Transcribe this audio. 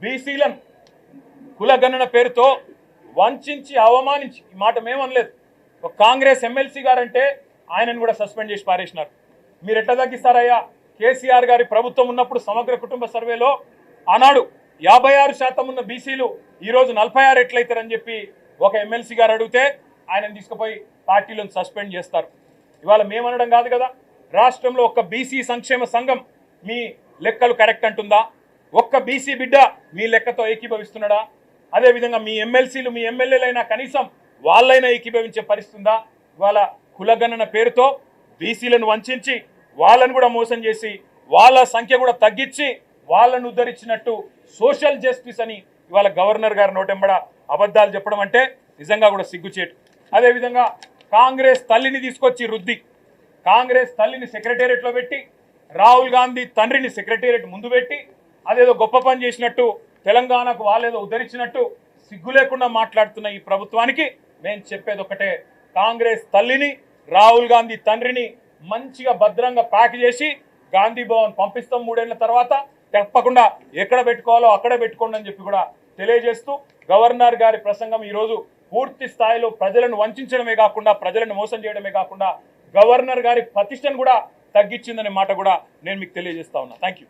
బీసీలను కులగణన పేరుతో వంచి అవమానించి, ఈ మాట మేమనలేదు, ఒక కాంగ్రెస్ ఎమ్మెల్సీ గారంటే ఆయనను కూడా సస్పెండ్ చేసి పారేసినారు. మీరు ఎట్లా తగ్గిస్తారయ్యా? కేసీఆర్ గారి ప్రభుత్వం ఉన్నప్పుడు సమగ్ర కుటుంబ సర్వేలో ఆనాడు 56% ఉన్న బీసీలు ఈరోజు 46 ఎట్లయితారని చెప్పి ఒక ఎమ్మెల్సీ గారు అడిగితే ఆయనను తీసుకుపోయి పార్టీలను సస్పెండ్ చేస్తారు. ఇవాళ మేమనడం కాదు కదా, రాష్ట్రంలో ఒక్క బీసీ సంక్షేమ సంఘం మీ లెక్కలు కరెక్ట్ అంటుందా? ఒక్క బీసీ బిడ్డ మీ లెక్కతో ఏకీభవిస్తున్నాడా? అదేవిధంగా మీ ఎమ్మెల్సీలు మీ ఎమ్మెల్యేలైనా కనీసం వాళ్ళైనా ఏకీభవించే పరిస్థితి ఉందా? ఇవాళ కులగణన పేరుతో బీసీలను వంచి వాళ్ళను కూడా మోసం చేసి వాళ్ళ సంఖ్య కూడా తగ్గించి వాళ్ళను ఉద్ధరించినట్టు సోషల్ జస్టిస్ అని ఇవాళ గవర్నర్ గారు నోటెంబడ అబద్ధాలు చెప్పడం అంటే నిజంగా కూడా సిగ్గుచేటు. అదేవిధంగా కాంగ్రెస్ తల్లిని తీసుకొచ్చి రుద్ది, కాంగ్రెస్ తల్లిని సెక్రటేరియట్లో పెట్టి, రాహుల్ గాంధీ తండ్రిని సెక్రటేరియట్ ముందు పెట్టి అదేదో గొప్ప పని చేసినట్టు, తెలంగాణకు వాళ్ళేదో ఉద్ధరించినట్టు సిగ్గు లేకుండా మాట్లాడుతున్న ఈ ప్రభుత్వానికి నేను చెప్పేది ఒకటే, కాంగ్రెస్ తల్లిని రాహుల్ గాంధీ తండ్రిని మంచిగా భద్రంగా ప్యాక్ చేసి గాంధీ భవన్ పంపిస్తాం 3 ఏళ్ల తర్వాత, తప్పకుండా ఎక్కడ పెట్టుకోవాలో అక్కడ పెట్టుకోండి అని చెప్పి కూడా తెలియజేస్తూ, గవర్నర్ గారి ప్రసంగం ఈరోజు పూర్తి స్థాయిలో ప్రజలను వంచడమే కాకుండా, ప్రజలను మోసం చేయడమే కాకుండా గవర్నర్ గారి ప్రతిష్టను కూడా తగ్గించిందనే మాట కూడా నేను మీకు తెలియజేస్తా ఉన్నా. Thank you.